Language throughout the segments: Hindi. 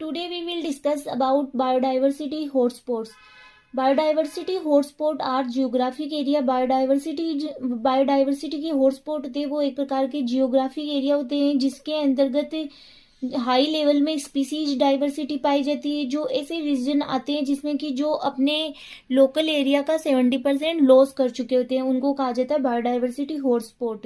Today we will discuss about biodiversity hotspots. Biodiversity hotspot are geographic area biodiversity के हॉटस्पॉट होते हैं वो एक प्रकार के जियोग्राफिक एरिया होते हैं जिसके अंतर्गत हाई लेवल में स्पीसीज डाइवर्सिटी पाई जाती है। जो ऐसे रीजन आते हैं जिसमें कि जो अपने लोकल एरिया का 70% लॉस कर चुके होते हैं उनको कहा जाता है biodiversity hotspot.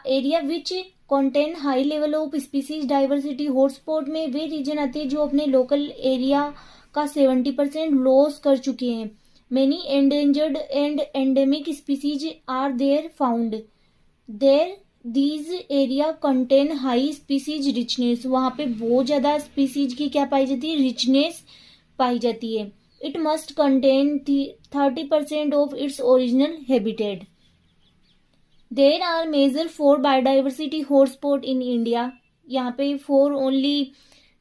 Area which contain high level of species diversity hotspot में वे रीजन आते हैं जो अपने लोकल एरिया का 70% लॉस कर चुके हैं। Many endangered and endemic species are there found there these area contain high species richness. वहां पे बहुत ज्यादा स्पीसीज की क्या पाई जाती है, रिचनेस पाई जाती है। It must contain 30% of its original habitat. There are major 4 biodiversity hotspot in India. यहाँ पे 4 ओनली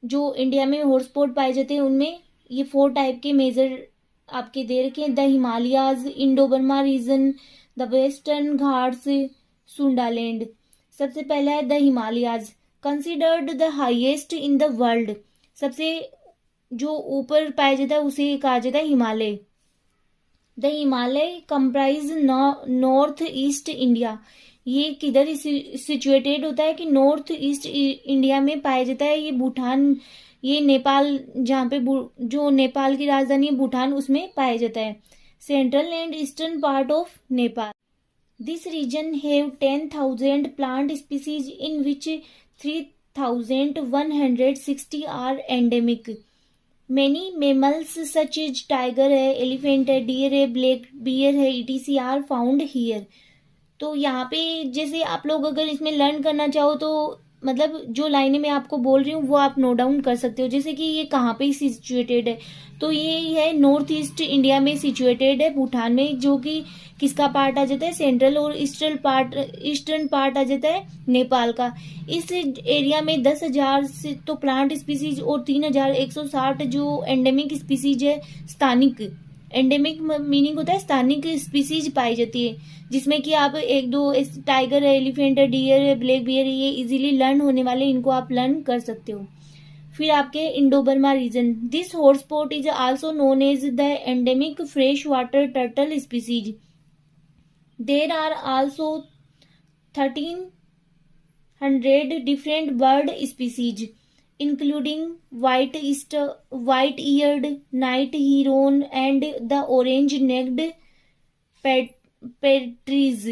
जो इंडिया में हॉटस्पॉट पाए जाते हैं उनमें ये 4 टाइप के मेजर आपके दे रखे हैं। The Himalayas, Indo Burma region, the Western Ghats, Sundaland. सबसे पहला है the Himalayas, considered the highest in the world. सबसे जो ऊपर पाया जाता है उसे कहा जाता है Himalaya. The Himalaya comprise north east India. ये किधर सिचुएटेड होता है कि नॉर्थ ईस्ट इंडिया में पाया जाता है। ये भूटान, ये नेपाल, जहाँ पे जो नेपाल की राजधानी है भूटान उसमें पाया जाता है। Central and eastern part of Nepal. This region have 10,000 plant species in which 3,160 are endemic. Many mammals such as tiger है, एलिफेंट है, डियर है, ब्लैक बियर है, ETC आर फाउंड हियर। तो यहाँ पे जैसे आप लोग अगर इसमें लर्न करना चाहो तो मतलब जो लाइनें मैं आपको बोल रही हूँ वो आप नोट डाउन कर सकते हो। जैसे कि ये कहाँ पे सिचुएटेड है, तो ये है नॉर्थ ईस्ट इंडिया में सिचुएटेड है, भूटान में, जो कि किसका पार्ट आ जाता है, सेंट्रल, और ईस्टर्न पार्ट आ जाता है नेपाल का। इस एरिया में 10,000 से तो प्लांट स्पीसीज और 3,160 जो एंडेमिक स्पीसीज है, स्थानिक, एंडेमिक मीनिंग होता है स्थानिक स्पीसीज पाई जाती है, जिसमें कि आप एक दो टाइगर है, एलिफेंट है, डियर है, ब्लैक बियर है, ये इजीली लर्न होने वाले, इनको आप लर्न कर सकते हो। फिर आपके Indo Burma region, this hotspot is also known as the endemic fresh water turtle species. There are also 1,300 different bird species including white-eared night heron and the orange-necked petrels.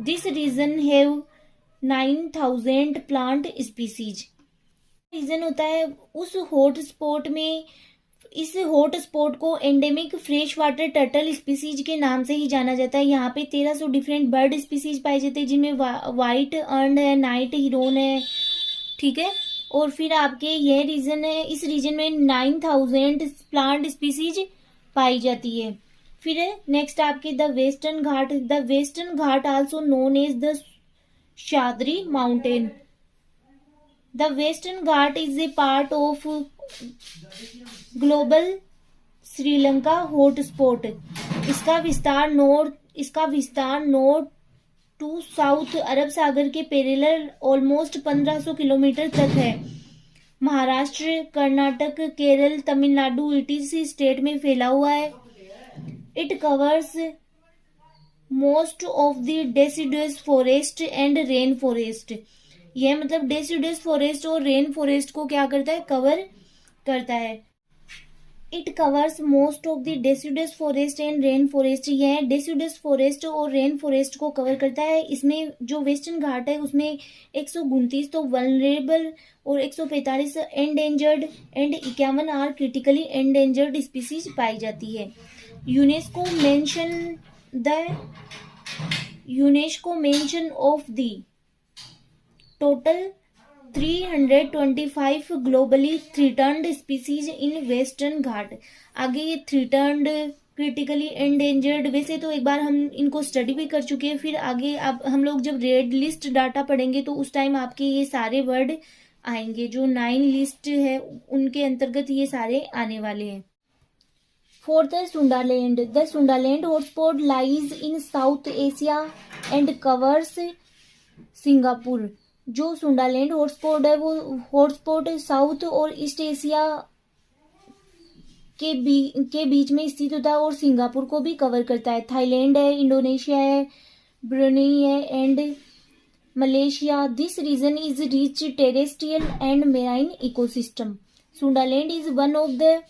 This region have 9,000 plant species. Reason होता है उस हॉट स्पॉट में, इस हॉट स्पॉट को endemic fresh water turtle species के नाम से ही जाना जाता है। यहाँ पे 1300 डिफरेंट बर्ड स्पीसीज पाए जाते हैं जिनमें व्हाइट अर्न है, नाइट हिरोन है, ठीक है। और फिर आपके यह रीजन है, इस रीजन में 9,000 प्लांट स्पीसीज पाई जाती है। फिर नेक्स्ट आपके the Western Ghat. The Western Ghat also known as the Sahyadri mountain. The Western Ghat is a part of global Sri Lanka hotspot. इसका विस्तार नॉर्थ टू साउथ अरब सागर के पैरेलल ऑलमोस्ट 1500 किलोमीटर तक है। महाराष्ट्र, कर्नाटक, केरल, तमिलनाडु ETC स्टेट में फैला हुआ है। It covers most of the deciduous forest and rain forest. यह मतलब डेसिडुअस फॉरेस्ट और रेन फॉरेस्ट को क्या करता है, कवर करता है। It covers most of the deciduous forest and rain forest. यह डेसिडुअस फॉरेस्ट और रेन फॉरेस्ट को कवर करता है। इसमें जो वेस्टर्न घाट है उसमें 129 तो वल्नरेबल और 145 endangered and 51 are critically endangered species पाई जाती है। UNESCO mention of the total 325 globally threatened species in Western Ghat. आगे ये थ्रेटन्ड, क्रिटिकली एंडेंजर्ड, वैसे तो एक बार हम इनको स्टडी भी कर चुके हैं। फिर आगे अब हम लोग जब रेड लिस्ट डाटा पढ़ेंगे तो उस टाइम आपके ये सारे वर्ड आएंगे, जो 9 लिस्ट है उनके अंतर्गत ये सारे आने वाले हैं। फोर्थ है Sundaland. The Sundaland hotspot lies in south Asia and covers Singapore. जो सुंडालैंड हॉटस्पॉट है वो हॉटस्पॉट साउथ और ईस्ट एशिया के बीच में स्थित होता है और सिंगापुर को भी कवर करता है। थाईलैंड है, इंडोनेशिया है, ब्रुनेई है and Malaysia. This region is rich terrestrial and marine ecosystem. Sundaland is one of the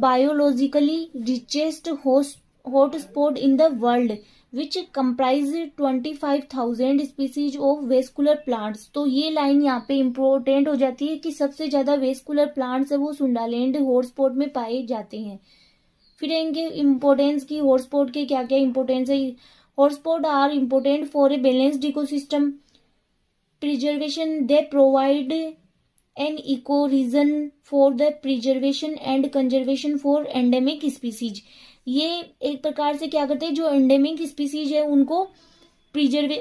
biologically richest hotspot in the world which comprise 25,000 species of vascular plants। तो ये लाइन यहाँ पे इम्पोर्टेंट हो जाती है कि सबसे ज्यादा वेस्कुलर प्लांट्स है वो सुंडालैंड हॉटस्पॉट में पाए जाते हैं। फिर इनके इम्पोर्टेंस की, हॉटस्पॉट के क्या क्या इम्पोर्टेंस है। Hotspot are important for a balanced ecosystem preservation. They provide an eco region for the preservation and conservation for endemic species. ये एक प्रकार से क्या करते हैं, जो एंडेमिक स्पीसीज है उनको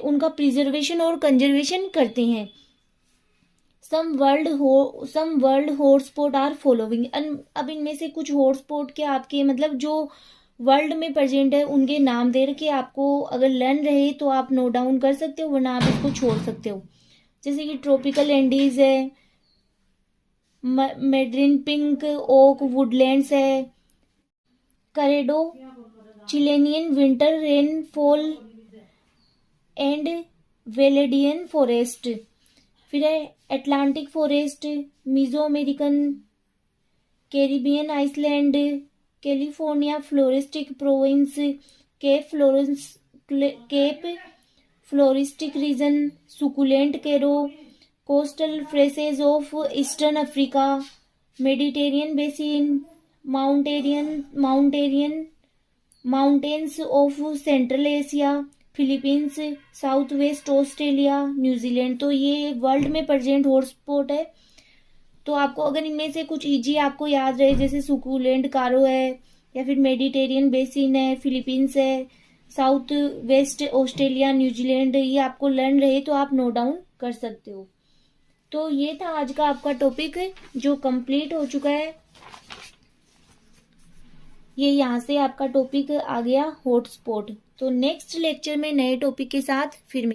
उनका प्रिजर्वेशन और कंजर्वेशन करते हैं। सम वर्ल्ड हॉटस्पॉट आर फॉलोइंग। अब इनमें से कुछ हॉटस्पॉट के आपके मतलब जो वर्ल्ड में प्रेजेंट है उनके नाम दे रखे, आपको अगर लर्न रहे तो आप नोट डाउन कर सकते हो, वरना आप इसको छोड़ सकते हो। जैसे कि ट्रॉपिकल एंडीज है, मैड्रिन पिंक ओक वुडलैंड्स है, Cerrado Chilean winter rainfall and Valdivian forest. फिर है Atlantic forest, Mesoamerican, Caribbean island, California floristic province, Cape floristic region, succulent Karoo, coastal forests of eastern Africa, Mediterranean basin, mountains of central Asia, Philippines, south west Australia, New Zealand. तो ये वर्ल्ड में प्रेजेंट हॉटस्पॉट है। तो आपको अगर इनमें से कुछ इजी आपको याद रहे, जैसे सुकुलेंट कारो है, या फिर मेडिटेरियन बेसिन है, फिलीपींस है, साउथ वेस्ट ऑस्ट्रेलिया, न्यूजीलैंड, ये आपको लर्न रहे तो आप नोट डाउन कर सकते हो। तो ये था आज का आपका टॉपिक जो कंप्लीट हो चुका है। ये यहाँ से आपका टॉपिक आ गया हॉटस्पॉट। तो नेक्स्ट लेक्चर में नए टॉपिक के साथ फिर